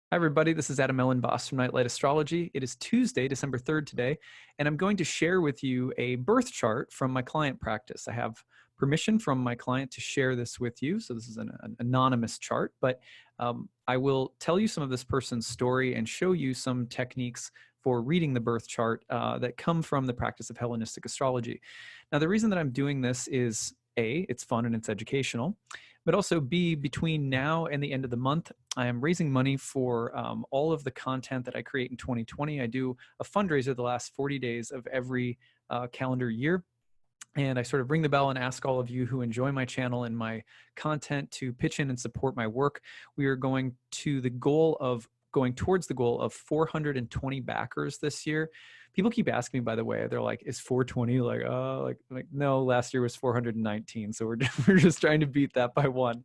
Hi, everybody. This is Elenbaas from Nightlight Astrology. It is Tuesday, December 3rd today, and I'm going to share with you a birth chart from my client practice. I have permission from my client to share this with you, so this is an anonymous chart, but I will tell you some of this person's story and show you some techniques for reading the birth chart that come from the practice of Hellenistic astrology. Now, the reason that I'm doing this is A, it's fun and it's educational, but also B, between now and the end of the month, I am raising money for all of the content that I create in 2020. I do a fundraiser the last 40 days of every calendar year. And I sort of ring the bell and ask all of you who enjoy my channel and my content to pitch in and support my work. We are going to the goal of going towards the goal of 420 backers this year. People keep asking me, by the way, they're like, is 420 like no, last year was 419. So we're just trying to beat that by one.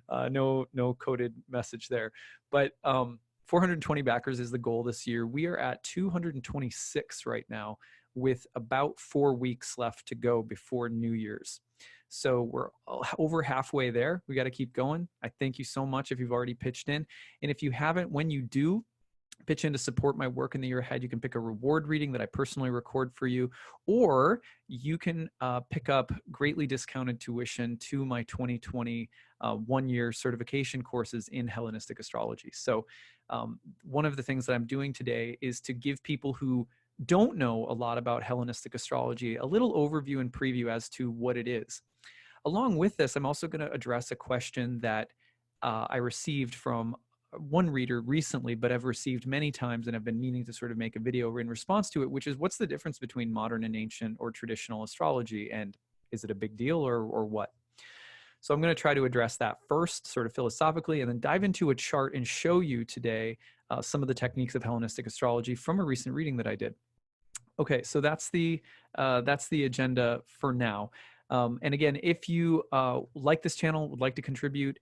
No coded message there. But 420 backers is the goal this year. We are at 226 right now, with about 4 weeks left to go before New Year's. So we're over halfway there. We got to keep going. I thank you so much if you've already pitched in. And if you haven't, when you do pitch in to support my work in the year ahead, you can pick a reward reading that I personally record for you, or you can pick up greatly discounted tuition to my 2020 one-year certification courses in Hellenistic astrology. So one of the things that I'm doing today is to give people who don't know a lot about Hellenistic astrology a little overview and preview as to what it is. Along with this, I'm also going to address a question that I received from one reader recently, but I've received many times and have been meaning to sort of make a video in response to it, which is, what's the difference between modern and ancient or traditional astrology? And is it a big deal or what? So I'm going to try to address that first, sort of philosophically, and then dive into a chart and show you today some of the techniques of Hellenistic astrology from a recent reading that I did. Okay, so that's the agenda for now. And again, if you like this channel, would like to contribute,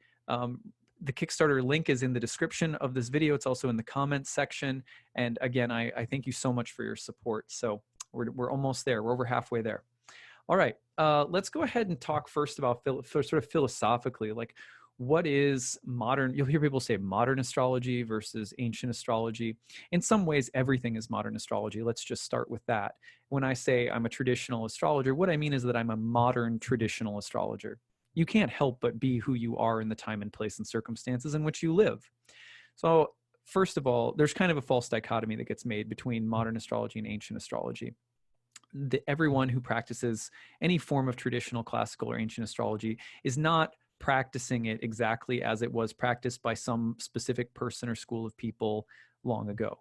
the Kickstarter link is in the description of this video. It's also in the comments section. And again, I thank you so much for your support. So we're almost there. We're over halfway there. All right, let's go ahead and talk first about sort of philosophically, like, what is modern? You'll hear people say modern astrology versus ancient astrology. In some ways, everything is modern astrology. Let's just start with that. When I say I'm a traditional astrologer, what I mean is that I'm a modern traditional astrologer. You can't help but be who you are in the time and place and circumstances in which you live. So first of all, there's kind of a false dichotomy that gets made between modern astrology and ancient astrology. Everyone who practices any form of traditional, classical, or ancient astrology is not practicing it exactly as it was practiced by some specific person or school of people long ago.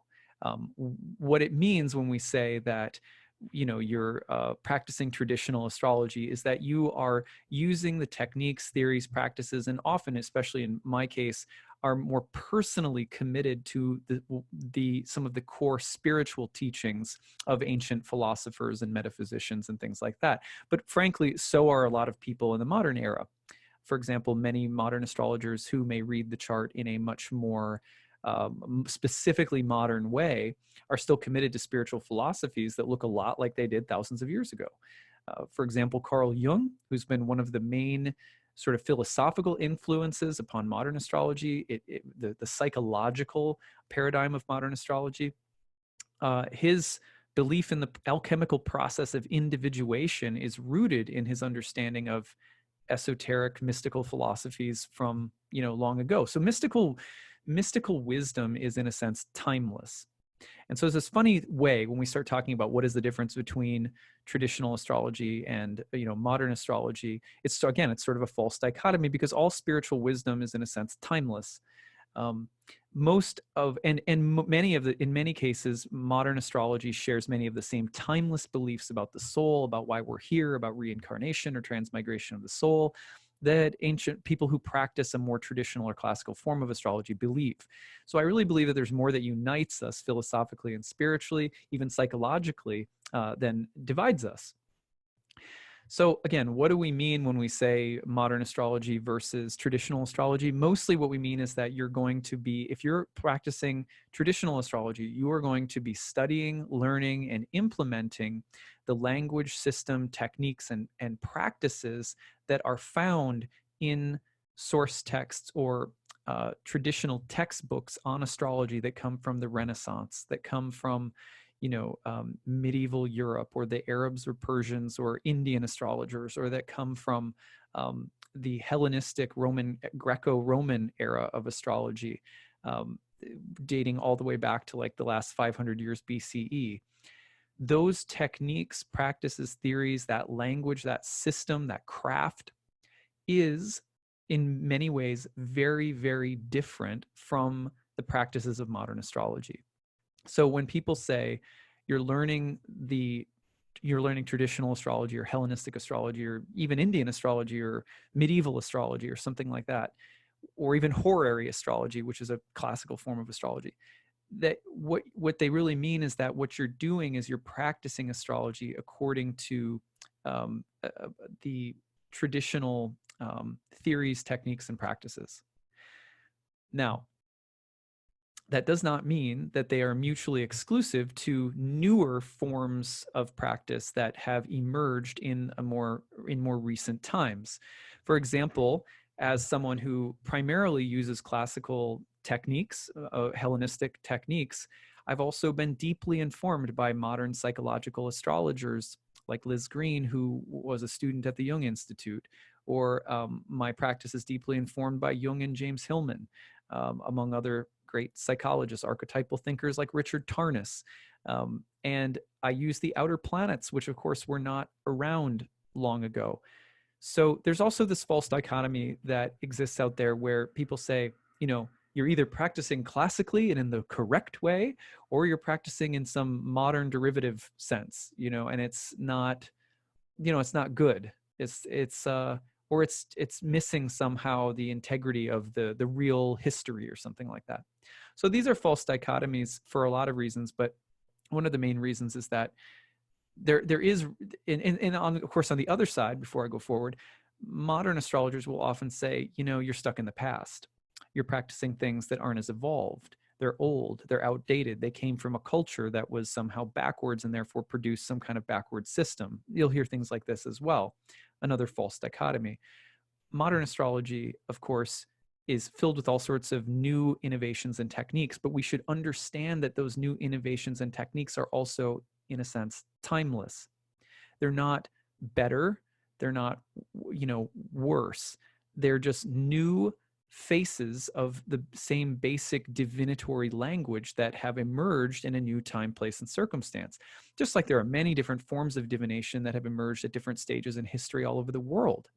What it means when we say that, you know, you're practicing traditional astrology is that you are using the techniques, theories, practices, and often, especially in my case, are more personally committed to some of the core spiritual teachings of ancient philosophers and metaphysicians and things like that. But frankly, so are a lot of people in the modern era. For example, many modern astrologers who may read the chart in a much more specifically modern way are still committed to spiritual philosophies that look a lot like they did thousands of years ago. For example, Carl Jung, who's been one of the main sort of philosophical influences upon modern astrology, the psychological paradigm of modern astrology, his belief in the alchemical process of individuation is rooted in his understanding of esoteric mystical philosophies from, you know, long ago. So mystical wisdom is, in a sense, timeless. And so there's this funny way when we start talking about what is the difference between traditional astrology and, you know, modern astrology. It's sort of a false dichotomy, because all spiritual wisdom is, in a sense, timeless. In many cases, modern astrology shares many of the same timeless beliefs about the soul, about why we're here, about reincarnation or transmigration of the soul, that ancient people who practice a more traditional or classical form of astrology believe. So I really believe that there's more that unites us philosophically and spiritually, even psychologically, than divides us. So again, what do we mean when we say modern astrology versus traditional astrology? Mostly what we mean is that you're going to be, if you're practicing traditional astrology, you are going to be studying, learning, and implementing the language, system, techniques, and practices that are found in source texts or traditional textbooks on astrology that come from the Renaissance, that come from, medieval Europe, or the Arabs or Persians or Indian astrologers, or that come from the Hellenistic Greco-Roman era of astrology, dating all the way back to like the last 500 years BCE. Those techniques, practices, theories, that language, that system, that craft is in many ways very, very different from the practices of modern astrology. So when people say you're learning traditional astrology or Hellenistic astrology or even Indian astrology or medieval astrology or something like that, or even horary astrology, which is a classical form of astrology, that what they really mean is that what you're doing is you're practicing astrology according to the traditional theories, techniques, and practices. Now, that does not mean that they are mutually exclusive to newer forms of practice that have emerged in more recent times. For example, as someone who primarily uses classical techniques, Hellenistic techniques, I've also been deeply informed by modern psychological astrologers like Liz Green, who was a student at the Jung Institute, or my practice is deeply informed by Jung and James Hillman, among other great psychologists, archetypal thinkers like Richard Tarnas. And I use the outer planets, which of course were not around long ago. So there's also this false dichotomy that exists out there where people say, you're either practicing classically and in the correct way, or you're practicing in some modern derivative sense, and it's not, it's not good. Or it's missing somehow the integrity of the real history or something like that. So these are false dichotomies for a lot of reasons, but one of the main reasons is that there is, and of course on the other side, before I go forward, modern astrologers will often say, you're stuck in the past. You're practicing things that aren't as evolved. They're old, they're outdated. They came from a culture that was somehow backwards and therefore produced some kind of backward system. You'll hear things like this as well. Another false dichotomy. Modern astrology, of course, is filled with all sorts of new innovations and techniques, but we should understand that those new innovations and techniques are also, in a sense, timeless. They're not better. They're not, worse. They're just new faces of the same basic divinatory language that have emerged in a new time, place, and circumstance. Just like there are many different forms of divination that have emerged at different stages in history all over the world.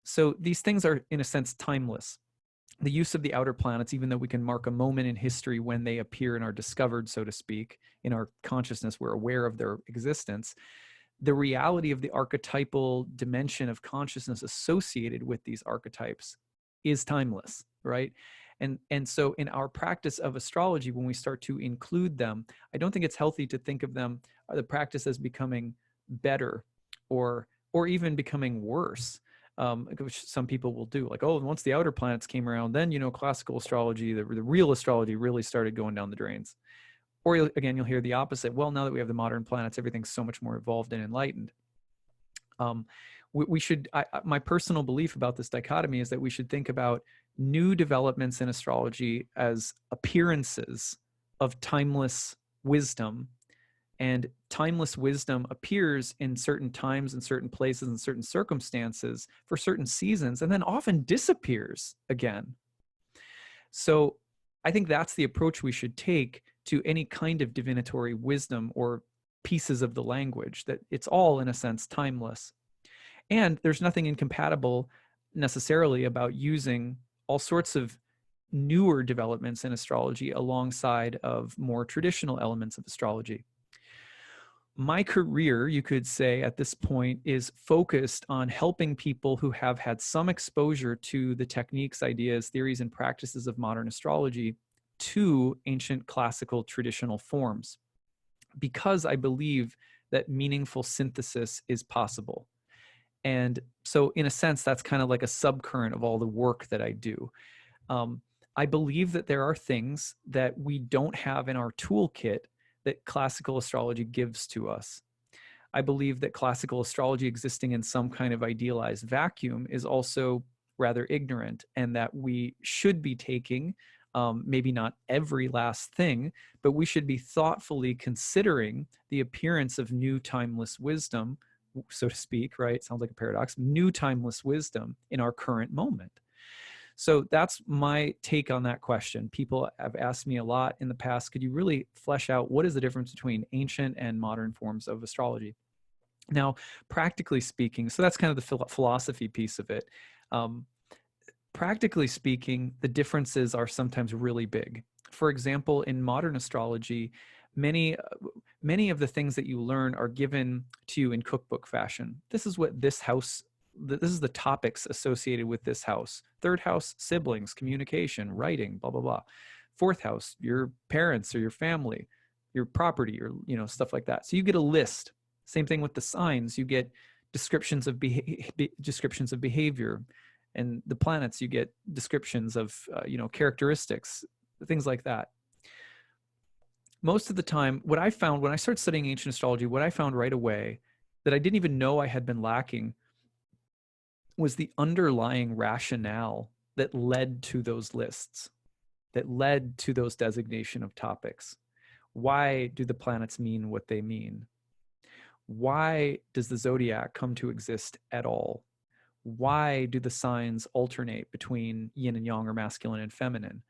So these things are, in a sense, timeless. The use of the outer planets, even though we can mark a moment in history when they appear and are discovered, so to speak, in our consciousness, we're aware of their existence. The reality of the archetypal dimension of consciousness associated with these archetypes is timeless, right? And so in our practice of astrology, when we start to include them, I don't think it's healthy to think of them, the practice, as becoming better or even becoming worse, which some people will do. Like, oh, once the outer planets came around, then, classical astrology, the real astrology really started going down the drains. Or again, you'll hear the opposite. Well, now that we have the modern planets, everything's so much more evolved and enlightened. We should, my personal belief about this dichotomy is that we should think about new developments in astrology as appearances of timeless wisdom. And timeless wisdom appears in certain times and certain places and certain circumstances for certain seasons, and then often disappears again. So I think that's the approach we should take to any kind of divinatory wisdom or pieces of the language, that it's all, in a sense, timeless. And there's nothing incompatible necessarily about using all sorts of newer developments in astrology alongside of more traditional elements of astrology. My career, you could say at this point, is focused on helping people who have had some exposure to the techniques, ideas, theories, and practices of modern astrology to ancient classical traditional forms, because I believe that meaningful synthesis is possible. And so in a sense, that's kind of like a subcurrent of all the work that I do. I believe that there are things that we don't have in our toolkit that classical astrology gives to us. I believe that classical astrology existing in some kind of idealized vacuum is also rather ignorant, and that we should be taking maybe not every last thing, but we should be thoughtfully considering the appearance of new timeless wisdom, so to speak, right? Sounds like a paradox, new timeless wisdom in our current moment. So that's my take on that question. People have asked me a lot in the past, could you really flesh out what is the difference between ancient and modern forms of astrology? Now, practically speaking, so that's kind of the philosophy piece of it. Practically speaking, the differences are sometimes really big. For example, in modern astrology, many of the things that you learn are given to you in cookbook fashion. This is what this house, this is the topics associated with this house. Third house, siblings, communication, writing, blah, blah, blah. Fourth house, your parents or your family, your property, or stuff like that. So you get a list. Same thing with the signs. You get descriptions of behavior. And the planets, you get descriptions of characteristics, things like that. Most of the time, what I found when I started studying ancient astrology, what I found right away that I didn't even know I had been lacking was the underlying rationale that led to those lists, that led to those designation of topics. Why do the planets mean what they mean? Why does the zodiac come to exist at all? Why do the signs alternate between yin and yang, or masculine and feminine?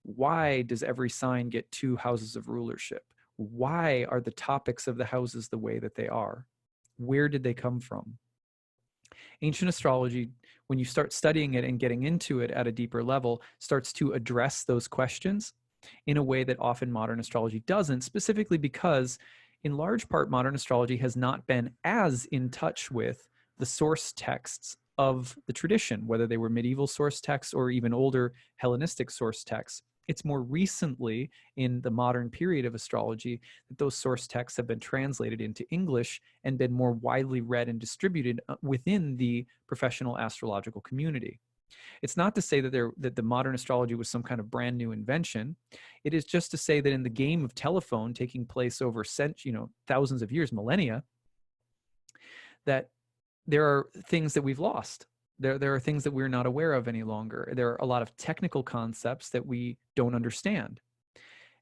Why does every sign get 2 houses of rulership? Why are the topics of the houses the way that they are? Where did they come from? Ancient astrology, when you start studying it and getting into it at a deeper level, starts to address those questions in a way that often modern astrology doesn't, specifically because in large part, modern astrology has not been as in touch with the source texts of the tradition, whether they were medieval source texts or even older Hellenistic source texts. It's more recently in the modern period of astrology that those source texts have been translated into English and been more widely read and distributed within the professional astrological community. It's not to say that the modern astrology was some kind of brand new invention. It is just to say that in the game of telephone taking place over thousands of years, millennia, that there are things that we've lost. There are things that we're not aware of any longer. There are a lot of technical concepts that we don't understand.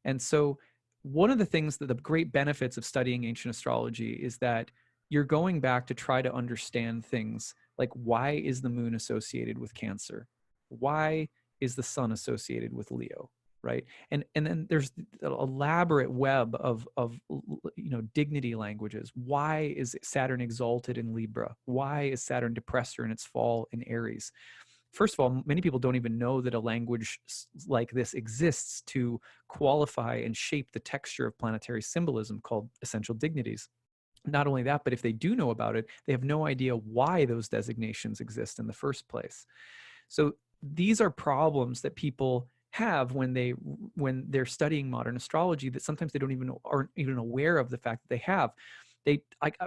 And so one of the things that the great benefits of studying ancient astrology is that you're going back to try to understand things like, why is the moon associated with Cancer? Why is the sun associated with Leo? Right? And then there's an elaborate web of dignity languages. Why is Saturn exalted in Libra? Why is Saturn depressed or in its fall in Aries? First of all, many people don't even know that a language like this exists to qualify and shape the texture of planetary symbolism called essential dignities. Not only that, but if they do know about it, they have no idea why those designations exist in the first place. So these are problems that people have when they're studying modern astrology, that sometimes they aren't even aware of the fact that they have.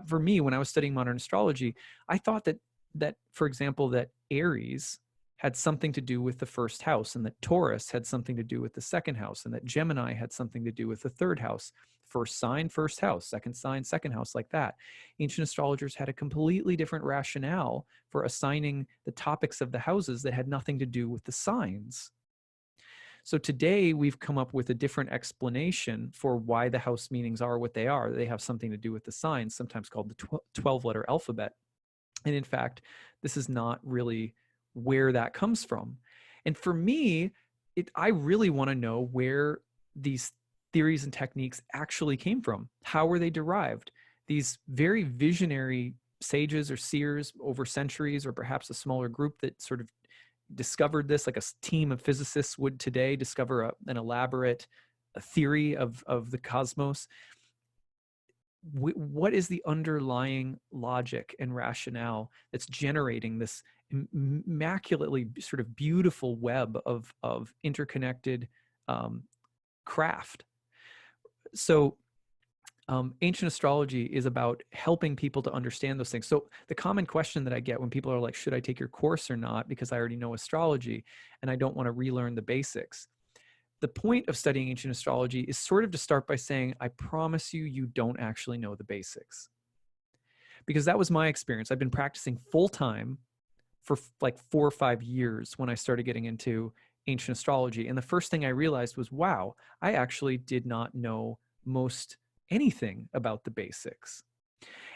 For me, when I was studying modern astrology, I thought that for example, that Aries had something to do with the first house, and that Taurus had something to do with the second house, and that Gemini had something to do with the third house. First sign, first house, second sign, second house, like that. Ancient astrologers had a completely different rationale for assigning the topics of the houses that had nothing to do with the signs. So today we've come up with a different explanation for why the house meanings are what they are. They have something to do with the signs, sometimes called the 12-letter alphabet. And in fact, this is not really where that comes from. And for me, I really want to know where these theories and techniques actually came from. How were they derived? These very visionary sages or seers over centuries, or perhaps a smaller group that sort of discovered this, like a team of physicists would today discover an elaborate theory of the cosmos. What is the underlying logic and rationale that's generating this immaculately sort of beautiful web of interconnected craft? So ancient astrology is about helping people to understand those things. So the common question that I get when people are like, should I take your course or not? Because I already know astrology and I don't want to relearn the basics. The point of studying ancient astrology is sort of to start by saying, I promise you, you don't actually know the basics. Because that was my experience. I've been practicing full time for like 4 or 5 years when I started getting into ancient astrology. And the first thing I realized was, wow, I actually did not know most anything about the basics.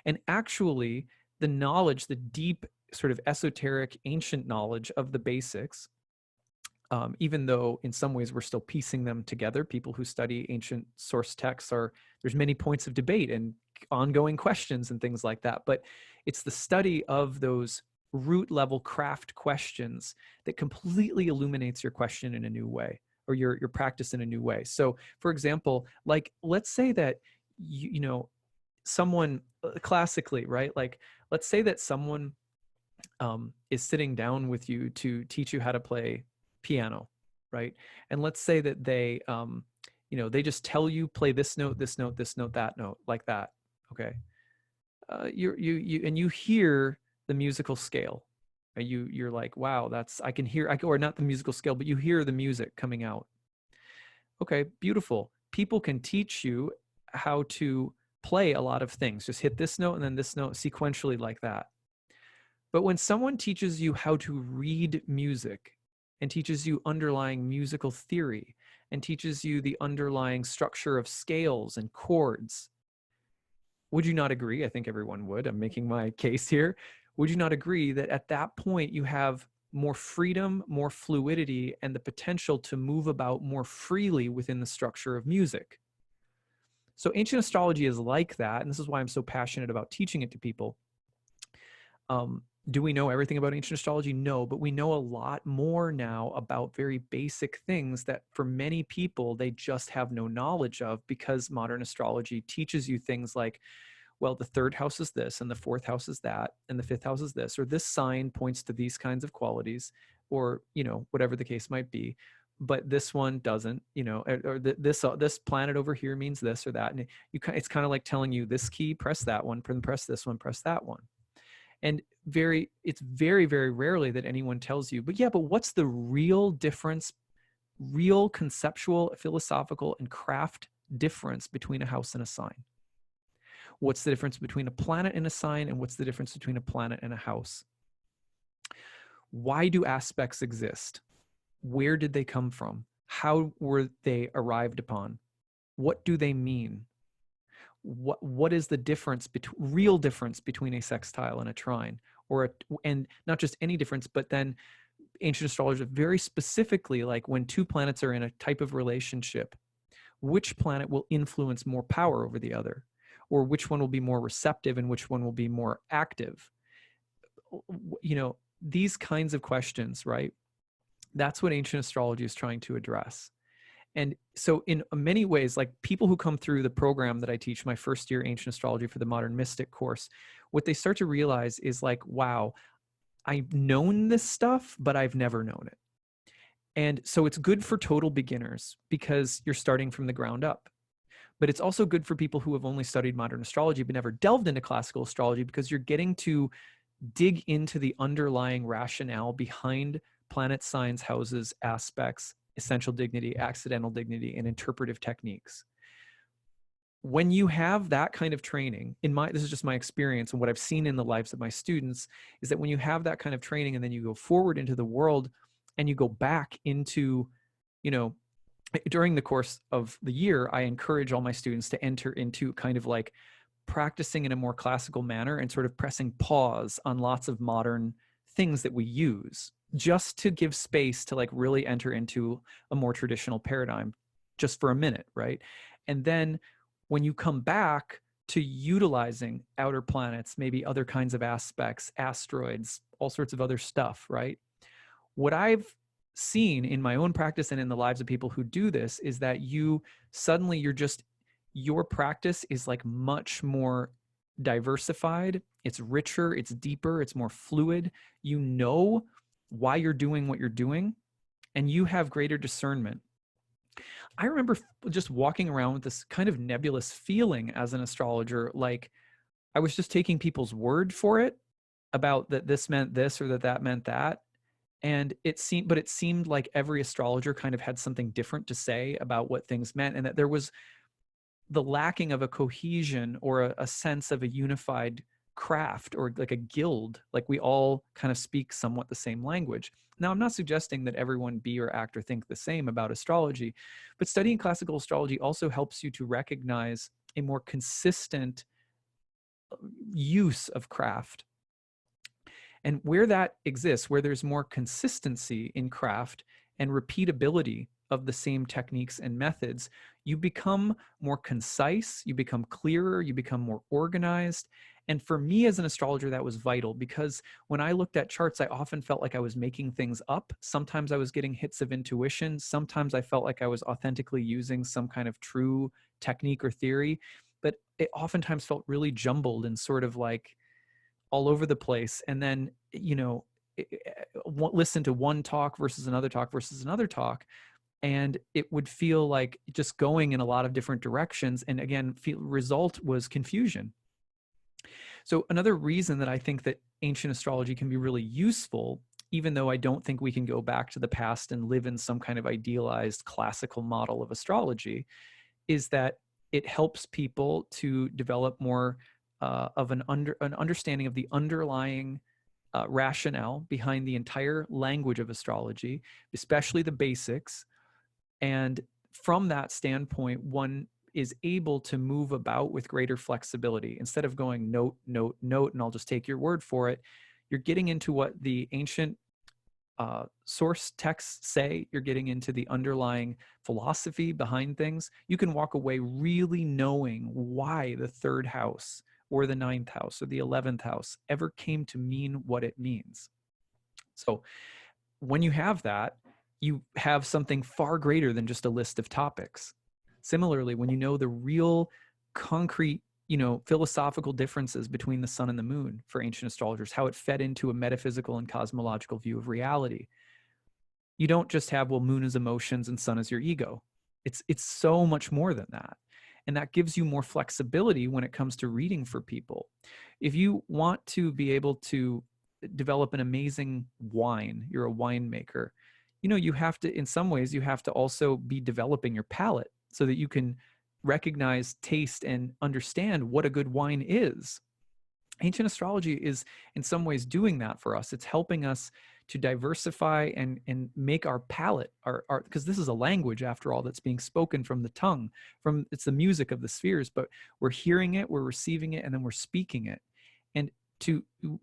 And actually, the knowledge, the deep sort of esoteric ancient knowledge of the basics, even though in some ways we're still piecing them together, people who study ancient source texts there's many points of debate and ongoing questions and things like that. But it's the study of those root level craft questions that completely illuminates your question in a new way, or your practice in a new way. So for example, like, let's say that someone classically, right? Like, let's say that someone is sitting down with you to teach you how to play piano, right? And let's say that they just tell you, play this note, this note, this note, that note, like that. Okay. You hear the musical scale. You're like, wow, I can hear, or not the musical scale, but you hear the music coming out. Okay, beautiful. People can teach you how to play a lot of things. Just hit this note and then this note sequentially like that. But when someone teaches you how to read music and teaches you underlying musical theory and teaches you the underlying structure of scales and chords, would you not agree? I think everyone would. I'm making my case here. Would you not agree that at that point you have more freedom, more fluidity, and the potential to move about more freely within the structure of music? So ancient astrology is like that, and this is why I'm so passionate about teaching it to people. Do we know everything about ancient astrology? No, but we know a lot more now about very basic things that for many people, they just have no knowledge of, because modern astrology teaches you things like, well, the third house is this, and the fourth house is that, and the fifth house is this, or this sign points to these kinds of qualities, or, whatever the case might be. But this one doesn't, or this planet over here means this or that. And it's kind of like telling you, this key, press that one, press this one, press that one. And it's very, very rarely that anyone tells you, but what's the real difference, real conceptual, philosophical, and craft difference between a house and a sign? What's the difference between a planet and a sign, and what's the difference between a planet and a house? Why do aspects exist? Where did they come from? How were they arrived upon? What do they mean? What is the difference, real difference between a sextile and a trine, and not just any difference, but then ancient astrology very specifically, like when two planets are in a type of relationship, which planet will influence more power over the other, or which one will be more receptive and which one will be more active? These kinds of questions, right? That's what ancient astrology is trying to address. And so in many ways, like, people who come through the program that I teach, my first year ancient astrology for the modern mystic course, what they start to realize is like, wow, I've known this stuff, but I've never known it. And so it's good for total beginners because you're starting from the ground up. But it's also good for people who have only studied modern astrology but never delved into classical astrology, because you're getting to dig into the underlying rationale behind planet signs, houses, aspects, essential dignity, accidental dignity, and interpretive techniques. When you have that kind of training, this is just my experience and what I've seen in the lives of my students, is that when you have that kind of training and then you go forward into the world and you go back into, during the course of the year, I encourage all my students to enter into kind of like practicing in a more classical manner and sort of pressing pause on lots of modern things that we use, just to give space to like really enter into a more traditional paradigm just for a minute, right? And then when you come back to utilizing outer planets, maybe other kinds of aspects, asteroids, all sorts of other stuff, right? What I've seen in my own practice and in the lives of people who do this is that your practice is like much more diversified. It's richer, it's deeper, it's more fluid. You know why you're doing what you're doing, and you have greater discernment. I remember just walking around with this kind of nebulous feeling as an astrologer, like I was just taking people's word for it about that this meant this or that meant that. And it seemed like every astrologer kind of had something different to say about what things meant, and that there was the lacking of a cohesion or a sense of a unified craft or like a guild, like we all kind of speak somewhat the same language. Now, I'm not suggesting that everyone be or act or think the same about astrology, but studying classical astrology also helps you to recognize a more consistent use of craft. And where that exists, where there's more consistency in craft and repeatability of the same techniques and methods, you become more concise, you become clearer, you become more organized. And for me as an astrologer, that was vital, because when I looked at charts, I often felt like I was making things up. Sometimes I was getting hits of intuition. Sometimes I felt like I was authentically using some kind of true technique or theory, but it oftentimes felt really jumbled and sort of like all over the place. And then, listen to one talk versus another talk versus another talk, and it would feel like just going in a lot of different directions. And again, result was confusion. So another reason that I think that ancient astrology can be really useful, even though I don't think we can go back to the past and live in some kind of idealized classical model of astrology, is that it helps people to develop more of an understanding of the underlying rationale behind the entire language of astrology, especially the basics. And from that standpoint, one is able to move about with greater flexibility. Instead of going note, note, note, and I'll just take your word for it, you're getting into what the ancient source texts say. You're getting into the underlying philosophy behind things. You can walk away really knowing why the third house or the ninth house or the 11th house ever came to mean what it means. So when you have that, you have something far greater than just a list of topics. Similarly, when you know the real concrete, philosophical differences between the sun and the moon for ancient astrologers, how it fed into a metaphysical and cosmological view of reality, you don't just have, well, moon is emotions and sun is your ego. It's so much more than that. And that gives you more flexibility when it comes to reading for people. If you want to be able to develop an amazing wine, you're a winemaker, you have to, in some ways, you have to also be developing your palate so that you can recognize, taste, and understand what a good wine is. Ancient astrology is in some ways doing that for us. It's helping us to diversify and make our palate, our because this is a language after all that's being spoken from the tongue, it's the music of the spheres, but we're hearing it, we're receiving it, and then we're speaking it. And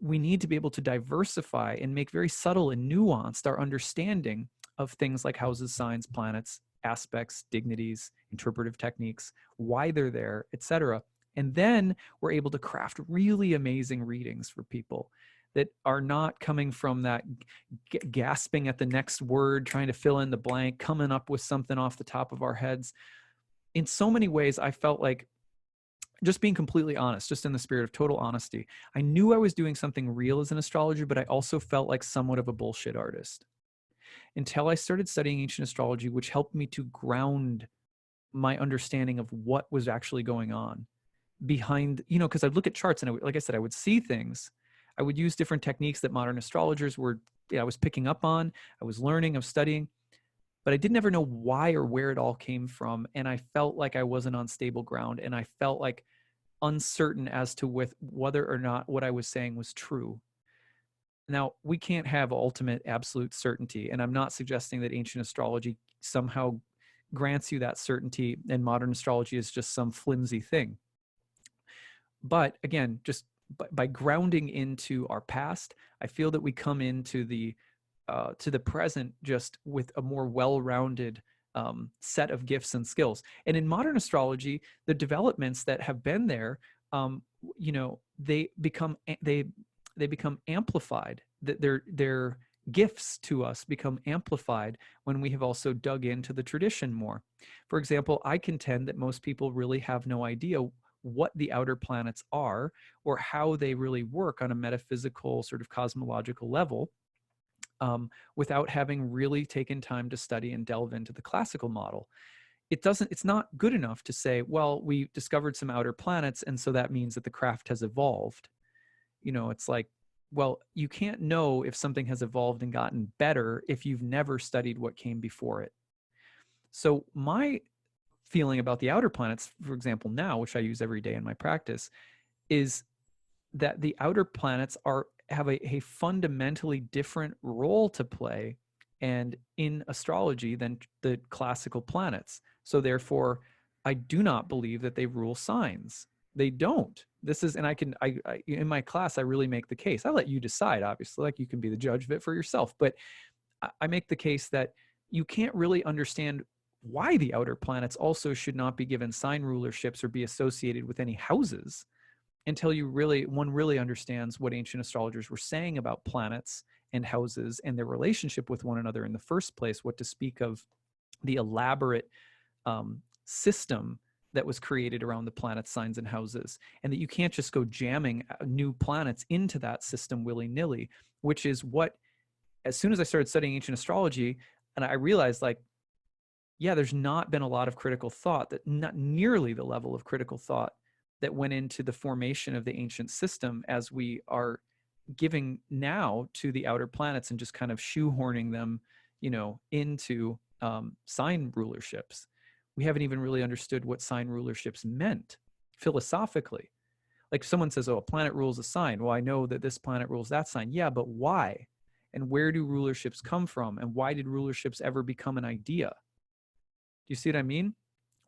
we need to be able to diversify and make very subtle and nuanced our understanding of things like houses, signs, planets, aspects, dignities, interpretive techniques, why they're there, etc. And then we're able to craft really amazing readings for people that are not coming from that gasping at the next word, trying to fill in the blank, coming up with something off the top of our heads. In so many ways, I felt like, just being completely honest, just in the spirit of total honesty, I knew I was doing something real as an astrologer, but I also felt like somewhat of a bullshit artist until I started studying ancient astrology, which helped me to ground my understanding of what was actually going on behind, because I'd look at charts and like I said, I would see things. I would use different techniques that modern astrologers were, I was picking up on, I was learning, I was studying, but I didn't ever know why or where it all came from. And I felt like I wasn't on stable ground, and I felt like uncertain as to whether or not what I was saying was true. Now, we can't have ultimate absolute certainty, and I'm not suggesting that ancient astrology somehow grants you that certainty and modern astrology is just some flimsy thing. But again, just by grounding into our past, I feel that we come into to the present just with a more well-rounded set of gifts and skills. And in modern astrology, the developments that have been there, they become amplified. That their gifts to us become amplified when we have also dug into the tradition more. For example, I contend that most people really have no idea what the outer planets are or how they really work on a metaphysical sort of cosmological level, without having really taken time to study and delve into the classical model. It's not good enough to say, well, we discovered some outer planets, and so that means that the craft has evolved. It's like, well, you can't know if something has evolved and gotten better if you've never studied what came before it. So my feeling about the outer planets, for example, now, which I use every day in my practice, is that the outer planets have a fundamentally different role to play and in astrology than the classical planets. So therefore, I do not believe that they rule signs. They don't. This is, and I in my class, I really make the case. I let you decide, obviously, like you can be the judge of it for yourself, but I make the case that you can't really understand why the outer planets also should not be given sign rulerships or be associated with any houses until one really understands what ancient astrologers were saying about planets and houses and their relationship with one another in the first place, what to speak of the elaborate system that was created around the planets, signs, and houses, and that you can't just go jamming new planets into that system willy-nilly, which is what, as soon as I started studying ancient astrology, and I realized, like, yeah, there's not been a lot of critical thought, that not nearly the level of critical thought that went into the formation of the ancient system as we are giving now to the outer planets and just kind of shoehorning them, into sign rulerships. We haven't even really understood what sign rulerships meant philosophically. Like someone says, oh, a planet rules a sign. Well, I know that this planet rules that sign. Yeah, but why? And where do rulerships come from? And why did rulerships ever become an idea? Do you see what I mean?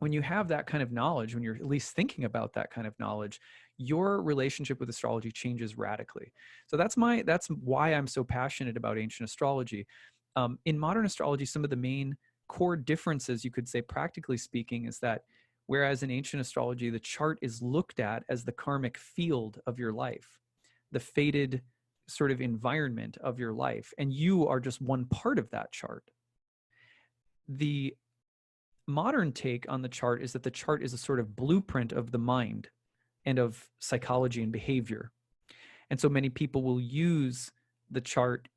When you have that kind of knowledge, when you're at least thinking about that kind of knowledge, your relationship with astrology changes radically. So that's why I'm so passionate about ancient astrology. In modern astrology, some of the main core differences, you could say, practically speaking, is that whereas in ancient astrology, the chart is looked at as the karmic field of your life, the fated sort of environment of your life, and you are just one part of that chart. The modern take on the chart is that the chart is a sort of blueprint of the mind and of psychology and behavior. And so many people will use the chart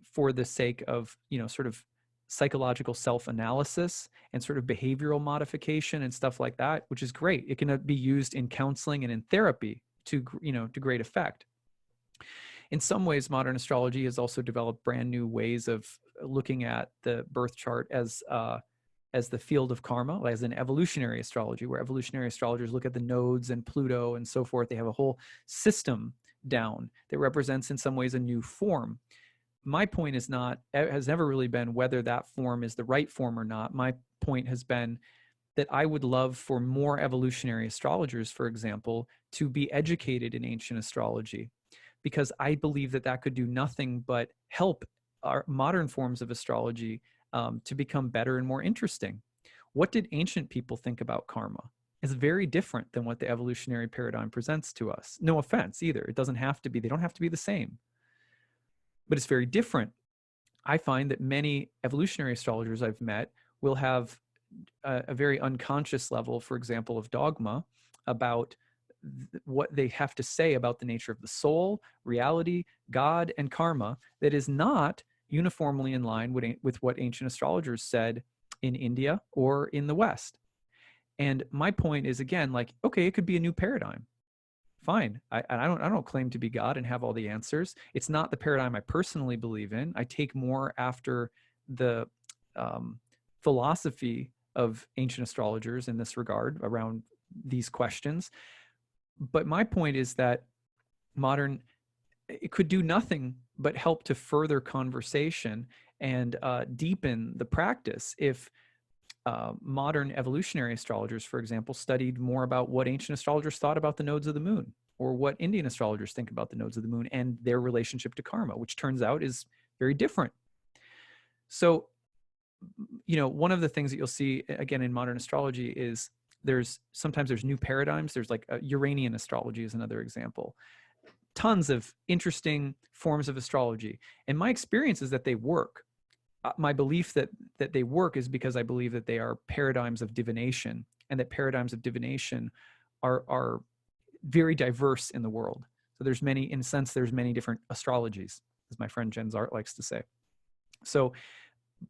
for the sake of, sort of psychological self-analysis and sort of behavioral modification and stuff like that, which is great. It can be used in counseling and in therapy to great effect. In some ways, modern astrology has also developed brand new ways of looking at the birth chart as the field of karma, as an evolutionary astrology, where evolutionary astrologers look at the nodes and Pluto and so forth. They have a whole system down that represents in some ways a new form. My point has never really been whether that form is the right form or not. My point has been that I would love for more evolutionary astrologers, for example, to be educated in ancient astrology, because I believe that could do nothing but help our modern forms of astrology to become better and more interesting. What did ancient people think about karma? It's very different than what the evolutionary paradigm presents to us. No offense either. It doesn't have to be, they don't have to be the same, but it's very different. I find that many evolutionary astrologers I've met will have a very unconscious level, for example, of dogma about what they have to say about the nature of the soul, reality, God, and karma that is not uniformly in line with what ancient astrologers said in India or in the West. And my point is, again, like, okay, it could be a new paradigm. Fine. I don't claim to be God and have all the answers. It's not the paradigm I personally believe in. I take more after the philosophy of ancient astrologers in this regard around these questions. But my point is that it could do nothing but help to further conversation and deepen the practice if modern evolutionary astrologers, for example, studied more about what ancient astrologers thought about the nodes of the moon, or what Indian astrologers think about the nodes of the moon and their relationship to karma, which turns out is very different. So, one of the things that you'll see again in modern astrology is sometimes there's new paradigms. There's like Uranian astrology is another example. Tons of interesting forms of astrology. And my experience is that they work. My belief that they work is because I believe that they are paradigms of divination, and that paradigms of divination are very diverse in the world. So there's many different astrologies, as my friend Jen Zart likes to say. So,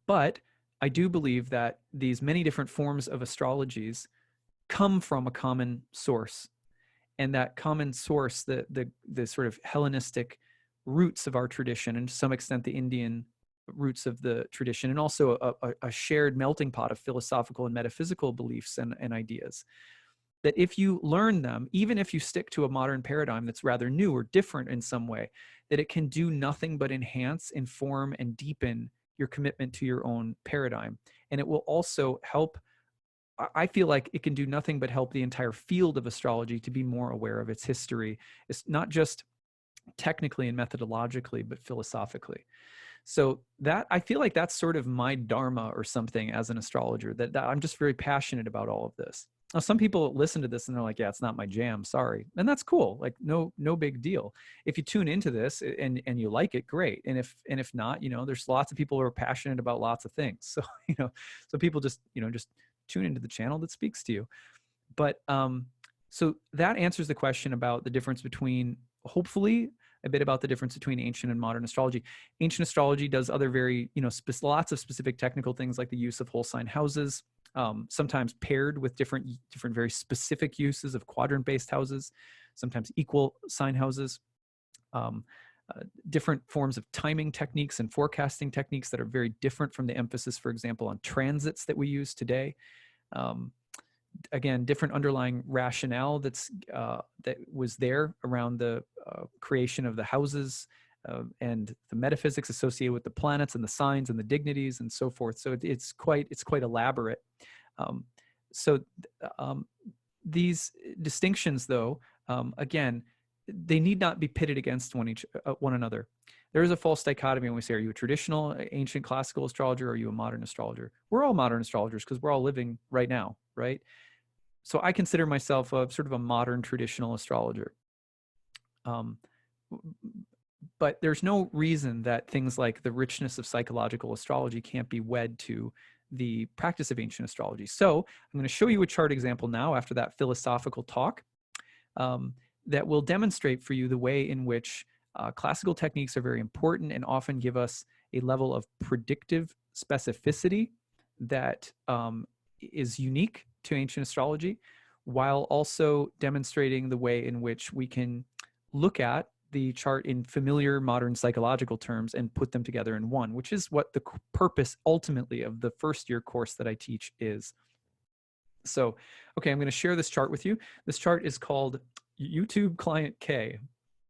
but I do believe that these many different forms of astrologies come from a common source. And that common source, the sort of Hellenistic roots of our tradition, and to some extent the Indian roots of the tradition, and also a shared melting pot of philosophical and metaphysical beliefs and ideas. that if you learn them, even if you stick to a modern paradigm that's rather new or different in some way, that it can do nothing but enhance, inform, and deepen your commitment to your own paradigm. And it will also help, I feel like it can do nothing but help the entire field of astrology to be more aware of its history. It's not just technically and methodologically, but philosophically. So that, I feel like that's sort of my dharma or something as an astrologer, that I'm just very passionate about all of this. Now, some people listen to this and they're like, yeah, it's not my jam, sorry. And that's cool. Like, no big deal. If you tune into this and you like it, great. And if not, there's lots of people who are passionate about lots of things. So, so people just tune into the channel that speaks to you. But so that answers the question about the difference between, hopefully, a bit about the difference between ancient and modern astrology. Ancient astrology does other very, lots of specific technical things, like the use of whole sign houses, sometimes paired with different very specific uses of quadrant-based houses, sometimes equal sign houses, different forms of timing techniques and forecasting techniques that are very different from the emphasis, for example, on transits that we use today. Again, different underlying rationale that was there around the creation of the houses and the metaphysics associated with the planets and the signs and the dignities and so forth. So it's quite elaborate. These distinctions, though, again, they need not be pitted against one another. There is a false dichotomy when we say, are you a traditional, ancient, classical astrologer, or are you a modern astrologer? We're all modern astrologers because we're all living right now, right? So I consider myself a sort of a modern traditional astrologer. But there's no reason that things like the richness of psychological astrology can't be wed to the practice of ancient astrology. So I'm going to show you a chart example now after that philosophical talk that will demonstrate for you the way in which classical techniques are very important and often give us a level of predictive specificity that is unique to ancient astrology, while also demonstrating the way in which we can look at the chart in familiar modern psychological terms and put them together in one, which is what the purpose ultimately of the first year course that I teach is. So, okay, I'm going to share this chart with you. This chart is called YouTube Client K.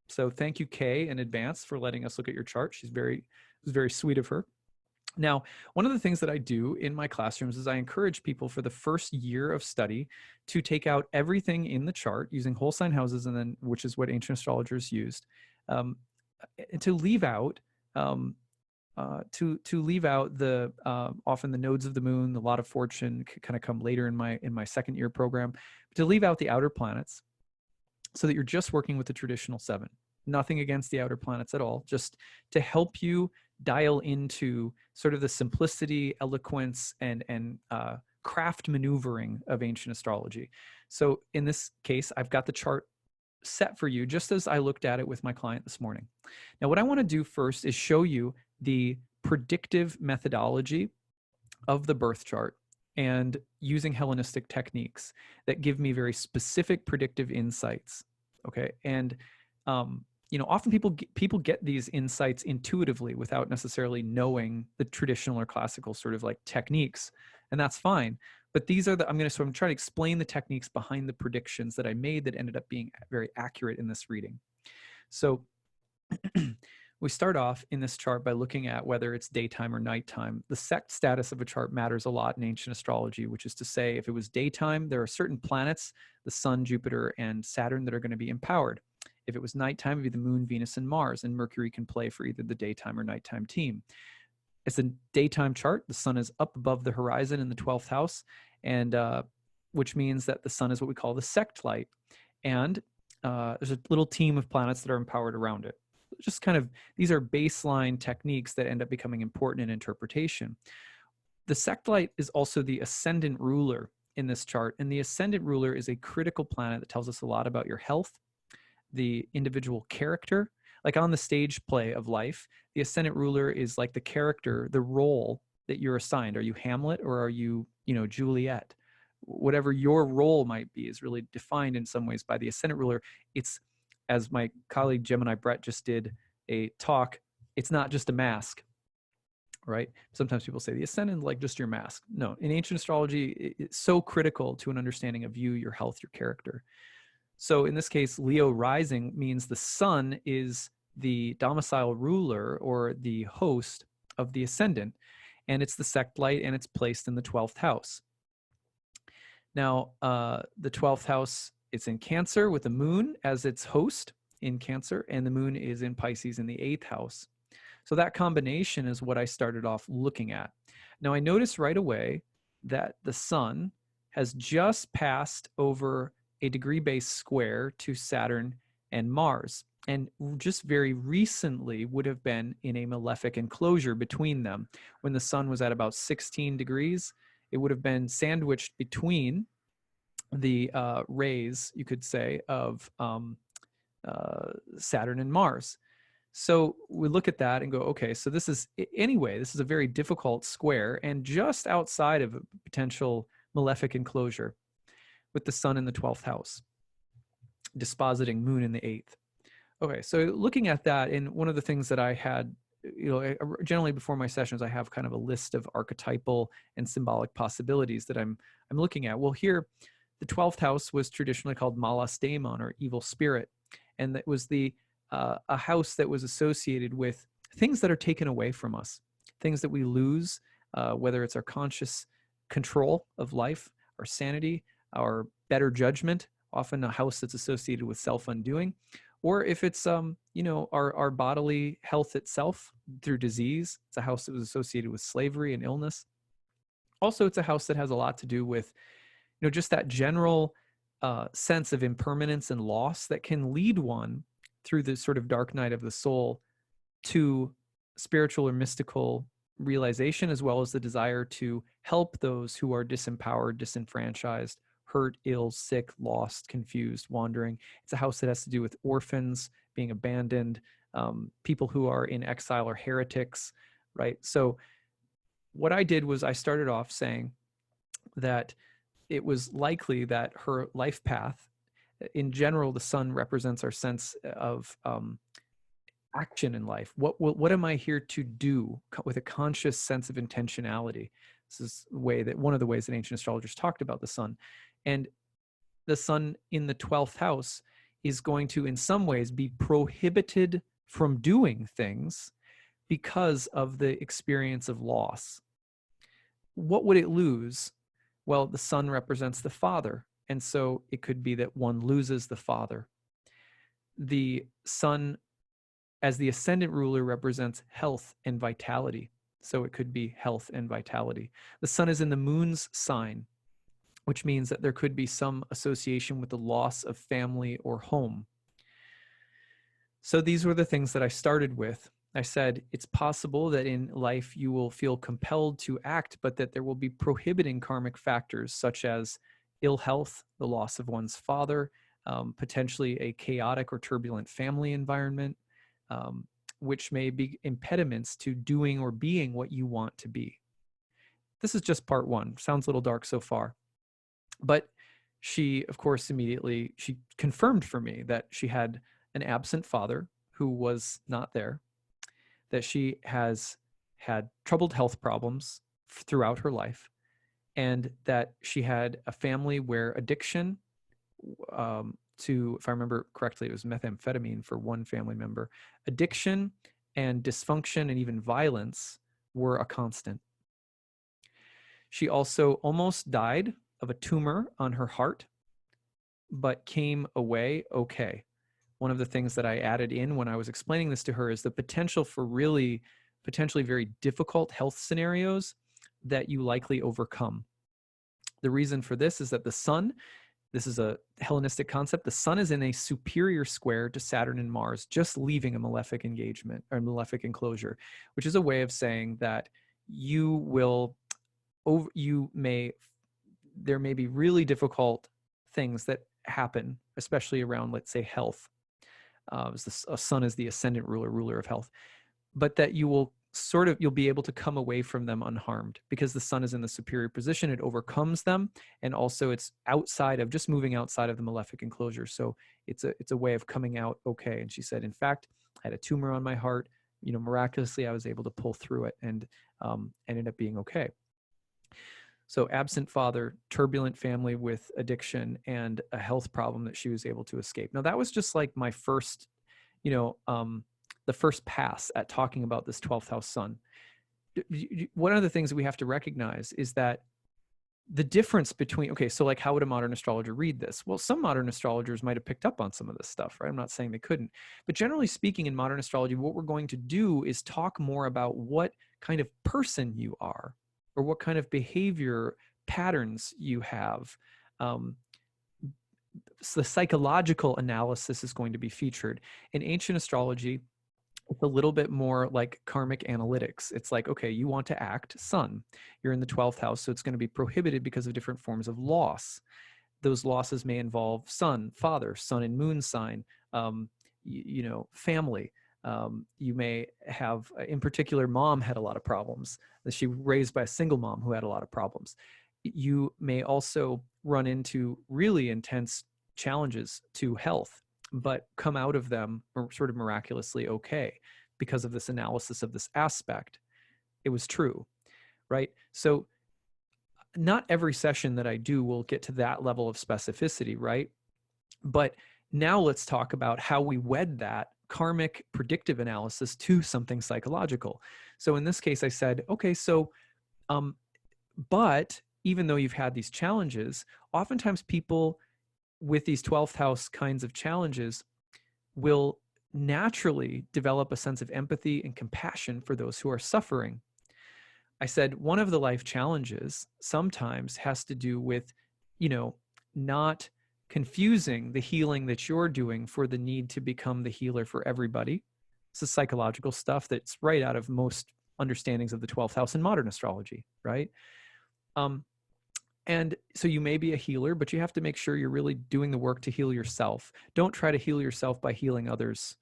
So thank you, Kay, in advance for letting us look at your chart. It was very sweet of her. Now, one of the things that I do in my classrooms is I encourage people for the first year of study to take out everything in the chart using whole sign houses, and then, which is what ancient astrologers used, to leave out the often the nodes of the moon. The lot of fortune kind of come later in my second year program, to leave out the outer planets, so that you're just working with the traditional 7. Nothing against the outer planets at all, just to help you dial into sort of the simplicity, eloquence, and craft maneuvering of ancient astrology. So in this case, I've got the chart set for you just as I looked at it with my client this morning. Now, what I want to do first is show you the predictive methodology of the birth chart and using Hellenistic techniques that give me very specific predictive insights. Okay, and often people get these insights intuitively without necessarily knowing the traditional or classical sort of like techniques, and that's fine. But these are I'm trying to explain the techniques behind the predictions that I made that ended up being very accurate in this reading. So we start off in this chart by looking at whether it's daytime or nighttime. The sect status of a chart matters a lot in ancient astrology, which is to say, if it was daytime, there are certain planets, the sun, Jupiter, and Saturn, that are going to be empowered. If it was nighttime, it would be the moon, Venus, and Mars, and Mercury can play for either the daytime or nighttime team. It's a daytime chart. The sun is up above the horizon in the 12th house, and which means that the sun is what we call the sect light. And there's a little team of planets that are empowered around it. Just kind of, these are baseline techniques that end up becoming important in interpretation. The sect light is also the ascendant ruler in this chart, and the ascendant ruler is a critical planet that tells us a lot about your health, the individual character. Like on the stage play of life, the ascendant ruler is like the character, the role that you're assigned. Are you Hamlet or are you, Juliet? Whatever your role might be is really defined in some ways by the ascendant ruler. It's, as my colleague Gemini Brett just did a talk, it's not just a mask, right? Sometimes people say the ascendant, like just your mask. No, in ancient astrology, it's so critical to an understanding of you, your health, your character. So in this case, Leo rising means the sun is the domicile ruler or the host of the ascendant, and it's the sect light, and it's placed in the 12th house. Now, the 12th house, it's in Cancer with the moon as its host in Cancer, and the moon is in Pisces in the 8th house. So that combination is what I started off looking at. Now, I noticed right away that the sun has just passed over a degree-based square to Saturn and Mars, and just very recently would have been in a malefic enclosure between them. When the sun was at about 16 degrees, it would have been sandwiched between the rays, you could say, of Saturn and Mars. So we look at that and go, okay, so this is a very difficult square and just outside of a potential malefic enclosure with the sun in the 12th house, dispositing moon in the 8th. Okay, so looking at that, and one of the things that I had, generally before my sessions, I have kind of a list of archetypal and symbolic possibilities that I'm looking at. Well, here, the 12th house was traditionally called Malas Daemon, or evil spirit, and that was a house that was associated with things that are taken away from us, things that we lose, whether it's our conscious control of life, our sanity, our better judgment, often a house that's associated with self-undoing, or if it's our bodily health itself through disease. It's a house that was associated with slavery and illness. Also, it's a house that has a lot to do with just that general sense of impermanence and loss that can lead one through the sort of dark night of the soul to spiritual or mystical realization, as well as the desire to help those who are disempowered, disenfranchised, hurt, ill, sick, lost, confused, wandering. It's a house that has to do with orphans being abandoned, people who are in exile or heretics, right? So what I did was I started off saying that it was likely that her life path, in general, the sun represents our sense of action in life. What am I here to do with a conscious sense of intentionality? This is one of the ways that ancient astrologers talked about the sun. And the sun in the 12th house is going to, in some ways, be prohibited from doing things because of the experience of loss. What would it lose? Well, the sun represents the father, and so it could be that one loses the father. The sun, as the ascendant ruler, represents health and vitality, so it could be health and vitality. The sun is in the moon's sign, which means that there could be some association with the loss of family or home. So these were the things that I started with. I said, it's possible that in life you will feel compelled to act, but that there will be prohibiting karmic factors such as ill health, the loss of one's father, potentially a chaotic or turbulent family environment, which may be impediments to doing or being what you want to be. This is just part one. Sounds a little dark so far. But she, of course, immediately, she confirmed for me that she had an absent father who was not there, that she has had troubled health problems throughout her life, and that she had a family where addiction to, if I remember correctly, it was methamphetamine for one family member, addiction and dysfunction and even violence were a constant. She also almost died of a tumor on her heart, but came away okay. One of the things that I added in when I was explaining this to her is the potential for really potentially very difficult health scenarios that you likely overcome. The reason for this is that the sun, this is a Hellenistic concept, the sun is in a superior square to Saturn and Mars, just leaving a malefic engagement or malefic enclosure, which is a way of saying that there may be really difficult things that happen, especially around, let's say, health. The sun is the ascendant ruler of health, but that you'll be able to come away from them unharmed because the sun is in the superior position. It overcomes them, and also it's moving outside of the malefic enclosure. So it's a way of coming out okay. And she said, in fact, I had a tumor on my heart. miraculously I was able to pull through it and ended up being okay. So absent father, turbulent family with addiction, and a health problem that she was able to escape. Now that was just like my first, the first pass at talking about this 12th house sun. One of the things that we have to recognize is that the difference between, okay, so like how would a modern astrologer read this? Well, some modern astrologers might have picked up on some of this stuff, right? I'm not saying they couldn't, but generally speaking, in modern astrology, what we're going to do is talk more about what kind of person you are, or what kind of behavior patterns you have. So the psychological analysis is going to be featured. In ancient astrology, it's a little bit more like karmic analytics. It's like, okay, you want to act sun. You're in the 12th house, so it's going to be prohibited because of different forms of loss. Those losses may involve sun, father, sun and moon sign, family. You may have, in particular, mom had a lot of problems. She was raised by a single mom who had a lot of problems. You may also run into really intense challenges to health, but come out of them sort of miraculously okay because of this analysis of this aspect. It was true, right? So not every session that I do will get to that level of specificity, right? But now let's talk about how we wed that karmic predictive analysis to something psychological. So in this case, I said, okay, so, but even though you've had these challenges, oftentimes people with these 12th house kinds of challenges will naturally develop a sense of empathy and compassion for those who are suffering. I said one of the life challenges sometimes has to do with, not confusing the healing that you're doing for the need to become the healer for everybody. This is psychological stuff that's right out of most understandings of the 12th house in modern astrology, right? And so you may be a healer, but you have to make sure you're really doing the work to heal yourself. Don't try to heal yourself by healing others,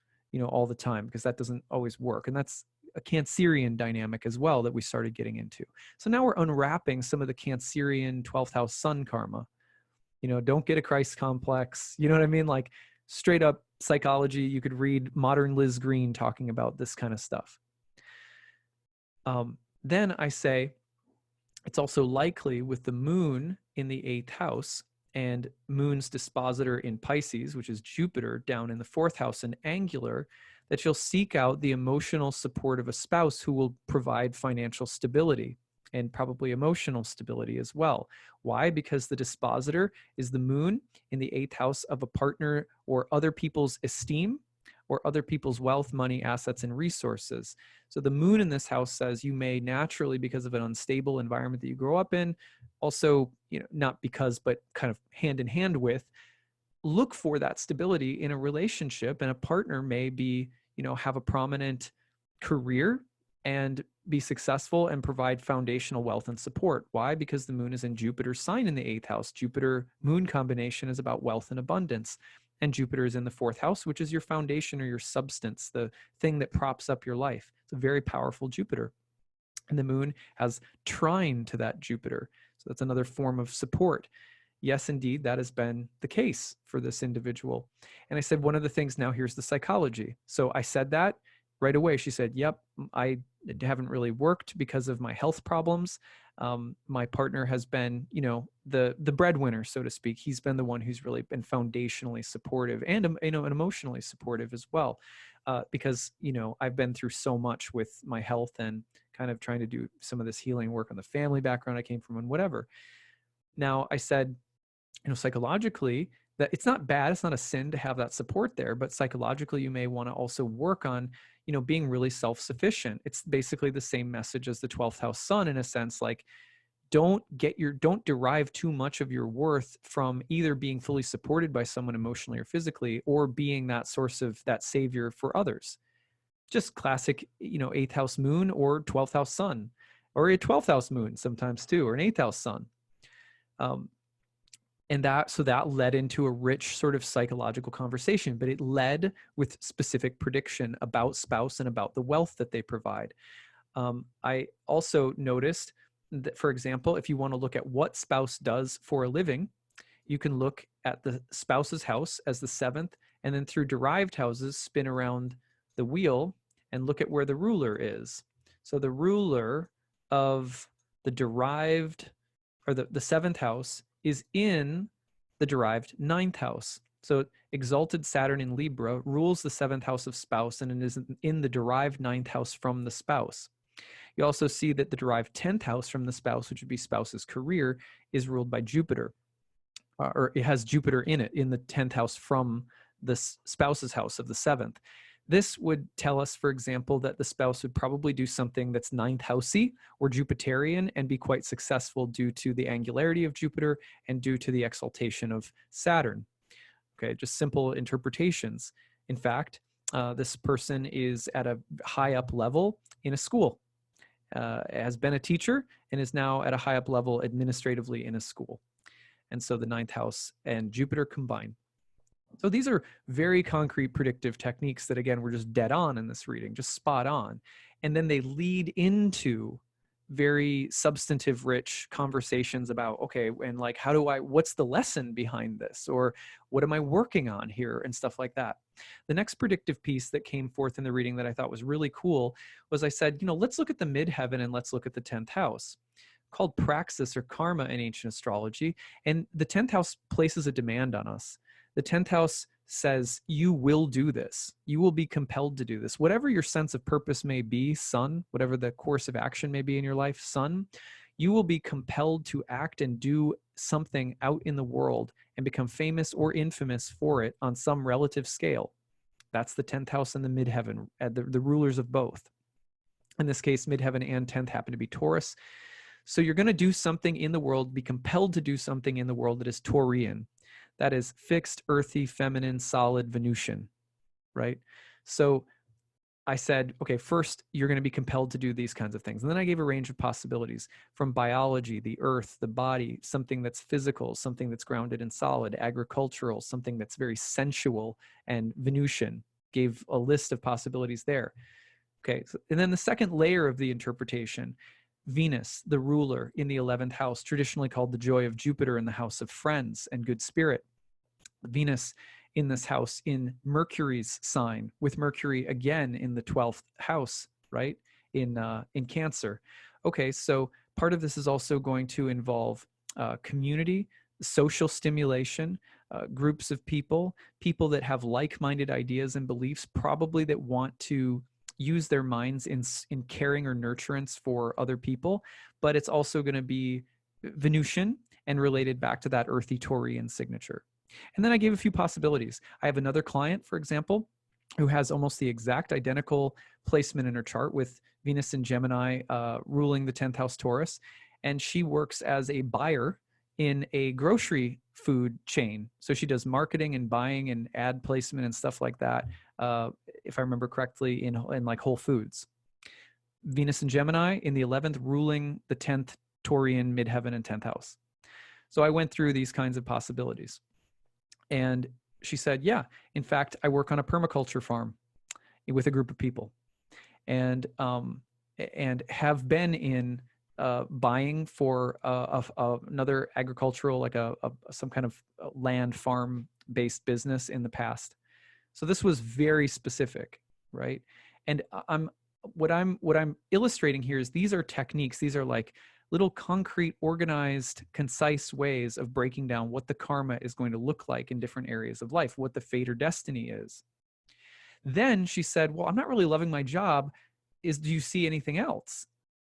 all the time, because that doesn't always work. And that's a Cancerian dynamic as well that we started getting into. So now we're unwrapping some of the Cancerian 12th house sun karma. Don't get a Christ complex. You know what I mean? Like straight up psychology. You could read modern Liz Green talking about this kind of stuff. Then I say, it's also likely with the moon in the 8th house and moon's dispositor in Pisces, which is Jupiter, down in the 4th house and angular, that you'll seek out the emotional support of a spouse who will provide financial stability and probably emotional stability as well. Why? Because the dispositor is the moon in the 8th house of a partner or other people's esteem or other people's wealth, money, assets, and resources. So the moon in this house says you may naturally, because of an unstable environment that you grow up in, also, not because, but kind of hand in hand with, look for that stability in a relationship, and a partner may be, have a prominent career and be successful and provide foundational wealth and support. Why? Because the moon is in Jupiter's sign in the 8th house. Jupiter moon combination is about wealth and abundance. And Jupiter is in the 4th house, which is your foundation or your substance, the thing that props up your life. It's a very powerful Jupiter. And the moon has trine to that Jupiter. So that's another form of support. Yes, indeed, that has been the case for this individual. And I said, one of the things, now here's the psychology. So I said that right away. She said, yep, I haven't really worked because of my health problems. My partner has been, the breadwinner, so to speak. He's been the one who's really been foundationally supportive and, and emotionally supportive as well. Because, I've been through so much with my health and kind of trying to do some of this healing work on the family background I came from and whatever. Now I said, psychologically, that it's not bad. It's not a sin to have that support there, but psychologically, you may want to also work on, being really self-sufficient. It's basically the same message as the 12th house sun, in a sense, like don't derive too much of your worth from either being fully supported by someone emotionally or physically, or being that source of that savior for others. Just classic, 8th house moon or 12th house sun, or a 12th house moon sometimes too, or an 8th house sun. And so that led into a rich sort of psychological conversation, but it led with specific prediction about spouse and about the wealth that they provide. I also noticed that, for example, if you want to look at what spouse does for a living, you can look at the spouse's house as the 7th, and then through derived houses, spin around the wheel and look at where the ruler is. So the ruler of the derived, or the seventh house, is in the derived ninth house. So exalted Saturn in Libra rules the seventh house of spouse, and it is in the derived ninth house from the spouse. You also see that the derived 10th house from the spouse, which would be spouse's career, is ruled by Jupiter, or it has Jupiter in it, in the 10th house from the spouse's house of the seventh. This would tell us, for example, that the spouse would probably do something that's ninth housey or Jupiterian and be quite successful due to the angularity of Jupiter and due to the exaltation of Saturn. Okay, just simple interpretations. In fact, this person is at a high up level in a school, has been a teacher, and is now at a high up level administratively in a school. And so the ninth house and Jupiter combine. So these are very concrete predictive techniques that, again, were just dead on in this reading, just spot on. And then they lead into very substantive rich conversations about, okay, and like, what's the lesson behind this? Or what am I working on here? And stuff like that. The next predictive piece that came forth in the reading that I thought was really cool was, I said, let's look at the midheaven and let's look at the 10th house, called praxis or karma in ancient astrology. And the 10th house places a demand on us. The 10th house says, you will do this. You will be compelled to do this. Whatever your sense of purpose may be, son, whatever the course of action may be in your life, son, you will be compelled to act and do something out in the world and become famous or infamous for it on some relative scale. That's the 10th house and the midheaven, the rulers of both. In this case, midheaven and 10th happen to be Taurus. So you're going to do something in the world, be compelled to do something in the world that is Taurian. That is fixed, earthy, feminine, solid, Venusian, right? So I said, okay, first, you're going to be compelled to do these kinds of things. And then I gave a range of possibilities from biology, the earth, the body, something that's physical, something that's grounded and solid, agricultural, something that's very sensual and Venusian. Gave a list of possibilities there. Okay, and then the second layer of the interpretation, Venus, the ruler in the 11th house, traditionally called the joy of Jupiter in the house of friends and good spirit. Venus in this house in Mercury's sign, with Mercury again in the 12th house, right? In Cancer. Okay, so part of this is also going to involve community, social stimulation, groups of people that have like-minded ideas and beliefs, probably that want to use their minds in caring or nurturance for other people, but it's also going to be Venusian and related back to that earthy Taurian signature. And then I gave a few possibilities. I have another client, for example, who has almost the exact identical placement in her chart with Venus and Gemini ruling the 10th house Taurus, and she works as a buyer in a grocery food chain. So she does marketing and buying and ad placement and stuff like that, if I remember correctly, in like Whole Foods. Venus and Gemini in the 11th ruling the 10th Taurian midheaven and 10th house. So I went through these kinds of possibilities. And she said, yeah, in fact, I work on a permaculture farm with a group of people, and have been in buying for another agricultural, like some kind of land farm based business in the past. So this was very specific, right? And what I'm illustrating here is these are techniques. These are like little concrete, organized, concise ways of breaking down what the karma is going to look like in different areas of life, what the fate or destiny is. Then she said, well, I'm not really loving my job. Do you see anything else?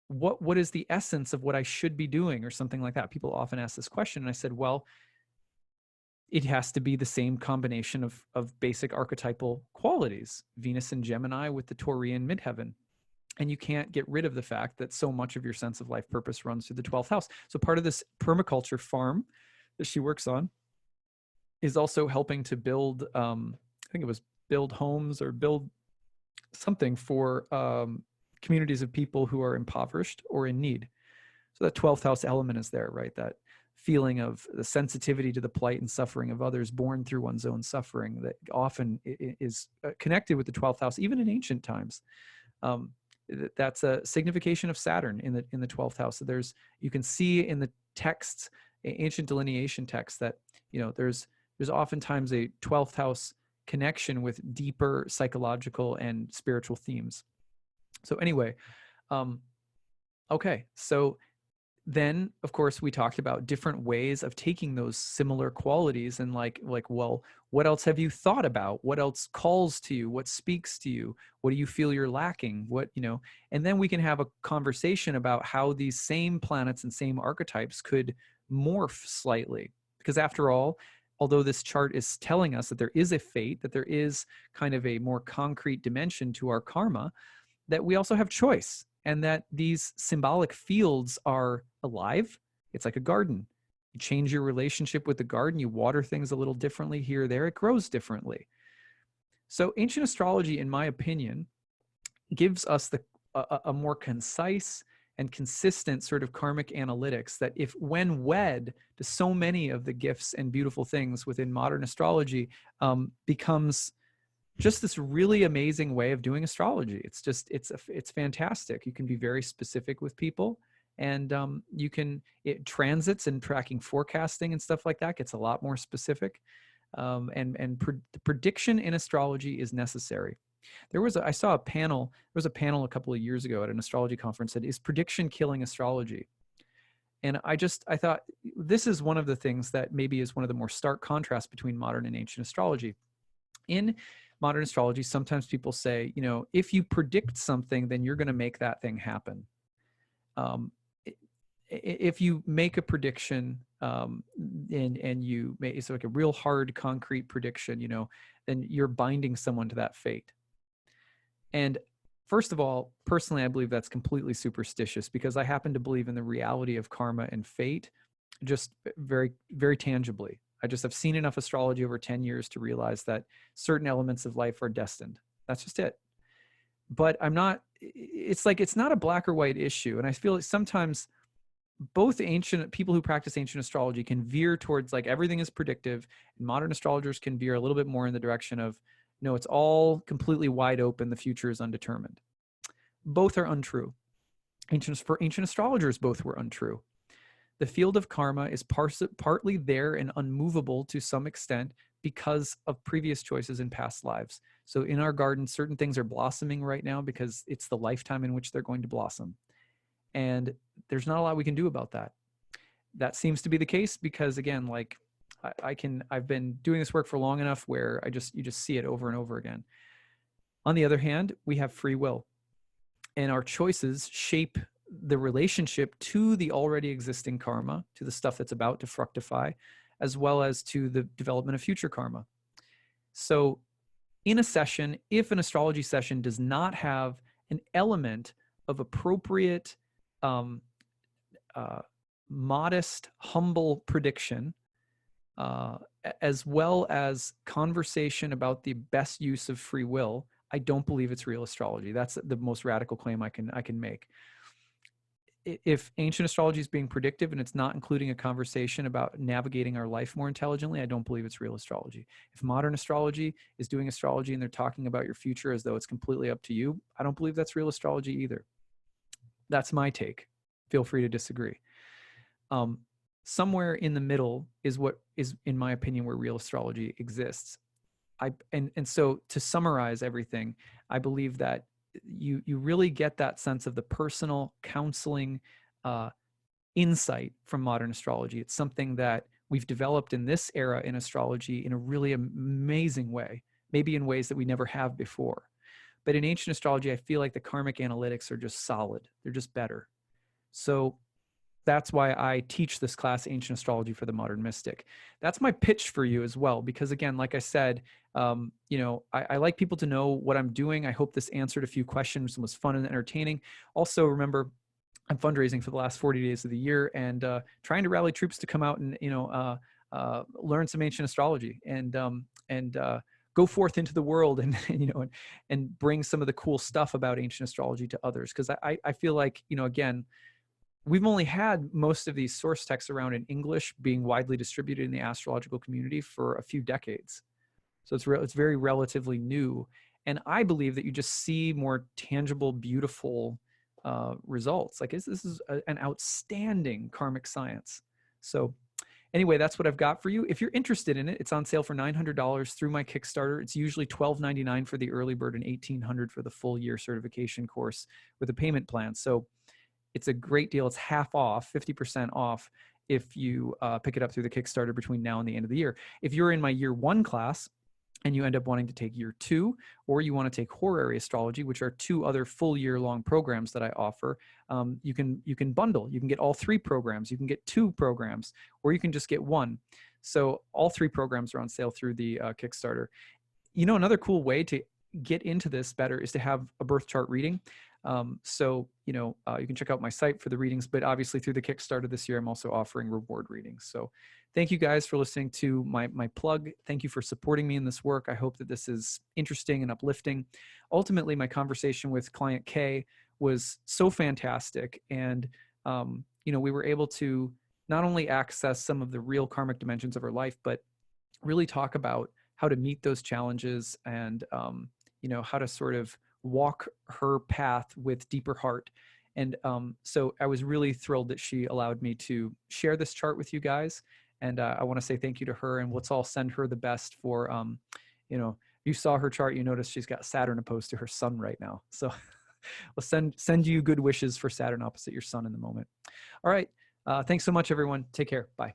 What is the essence of what I should be doing, or something like that? People often ask this question. And I said, well, it has to be the same combination of basic archetypal qualities, Venus and Gemini with the Taurian midheaven. And you can't get rid of the fact that so much of your sense of life purpose runs through the 12th house. So part of this permaculture farm that she works on is also helping to build, I think it was build homes or build something for communities of people who are impoverished or in need. So that 12th house element is there, right? That feeling of the sensitivity to the plight and suffering of others born through one's own suffering that often is connected with the 12th house, even in ancient times. That's a signification of Saturn in the 12th house. So you can see in the texts, ancient delineation texts, that there's oftentimes a 12th house connection with deeper psychological and spiritual themes. So anyway, okay, so then of course we talked about different ways of taking those similar qualities and like, well, what else have you thought about? What else calls to you? What speaks to you? What do you feel you're lacking? What, and then we can have a conversation about how these same planets and same archetypes could morph slightly. Because after all, although this chart is telling us that there is a fate, that there is kind of a more concrete dimension to our karma, that we also have choice, and that these symbolic fields are alive. It's like a garden. You change your relationship with the garden, you water things a little differently here or there, it grows differently. So ancient astrology, in my opinion, gives us a more concise and consistent sort of karmic analytics that, if when wed to so many of the gifts and beautiful things within modern astrology, becomes just this really amazing way of doing astrology. It's just, it's fantastic. You can be very specific with people, and transits and tracking forecasting and stuff like that gets a lot more specific. The prediction in astrology is necessary. I saw a panel, there was a panel a couple of years ago at an astrology conference that is prediction killing astrology. And I thought this is one of the things that maybe is one of the more stark contrasts between modern and ancient astrology. In modern astrology, sometimes people say, if you predict something, then you're going to make that thing happen. If you make a prediction, and it's like a real hard, concrete prediction, then you're binding someone to that fate. And first of all, personally, I believe that's completely superstitious, because I happen to believe in the reality of karma and fate just very, very tangibly. I just have seen enough astrology over 10 years to realize that certain elements of life are destined. That's just it. But it's not a black or white issue. And I feel like sometimes both ancient people who practice ancient astrology can veer towards like everything is predictive, and modern astrologers can veer a little bit more in the direction of, no, it's all completely wide open. The future is undetermined. Both are untrue. For ancient astrologers, both were untrue. The field of karma is partly there and unmovable to some extent because of previous choices in past lives. So in our garden, certain things are blossoming right now because it's the lifetime in which they're going to blossom. And there's not a lot we can do about that. That seems to be the case because, again, like I've been doing this work for long enough where you just see it over and over again. On the other hand, we have free will, and our choices shape the relationship to the already existing karma, to the stuff that's about to fructify, as well as to the development of future karma. So in a session, if an astrology session does not have an element of appropriate, modest, humble prediction, as well as conversation about the best use of free will, I don't believe it's real astrology. That's the most radical claim I can make. If ancient astrology is being predictive and it's not including a conversation about navigating our life more intelligently, I don't believe it's real astrology. If modern astrology is doing astrology and they're talking about your future as though it's completely up to you, I don't believe that's real astrology either. That's my take. Feel free to disagree. Somewhere in the middle is what is, in my opinion, where real astrology exists. So to summarize everything, I believe that you really get that sense of the personal counseling insight from modern astrology. It's something that we've developed in this era in astrology in a really amazing way, maybe in ways that we never have before. But in ancient astrology, I feel like the karmic analytics are just solid. They're just better. So that's why I teach this class, Ancient Astrology for the Modern Mystic. That's my pitch for you as well, because again, like I said, I like people to know what I'm doing. I hope this answered a few questions and was fun and entertaining. Also, remember, I'm fundraising for the last 40 days of the year and trying to rally troops to come out and learn some ancient astrology and go forth into the world and bring some of the cool stuff about ancient astrology to others. Because I feel like, again, we've only had most of these source texts around in English being widely distributed in the astrological community for a few decades. So it's very relatively new. And I believe that you just see more tangible, beautiful results. Like this is an outstanding karmic science. So Anyway, that's what I've got for you. If you're interested in it, it's on sale for $900 through my Kickstarter. It's usually $12.99 for the early bird and $1,800 for the full year certification course with a payment plan. So it's a great deal. It's half off, 50% off if you pick it up through the Kickstarter between now and the end of the year. If you're in my year 1 class, and you end up wanting to take year 2, or you want to take horary astrology, which are 2 other full year long programs that I offer, you can bundle. You can get all 3 programs. You can get 2 programs, or you can just get 1. So all 3 programs are on sale through the Kickstarter. You know, another cool way to get into this better is to have a birth chart reading. So, you can check out my site for the readings, but obviously through the Kickstarter this year, I'm also offering reward readings. So thank you guys for listening to my plug. Thank you for supporting me in this work. I hope that this is interesting and uplifting. Ultimately, my conversation with client K was so fantastic. And, we were able to not only access some of the real karmic dimensions of her life, but really talk about how to meet those challenges and, how to sort of walk her path with deeper heart. And so I was really thrilled that she allowed me to share this chart with you guys. And I want to say thank you to her, and let's all send her the best for, you saw her chart, you notice she's got Saturn opposed to her sun right now. So we'll send you good wishes for Saturn opposite your sun in the moment. All right. Thanks so much, everyone. Take care. Bye.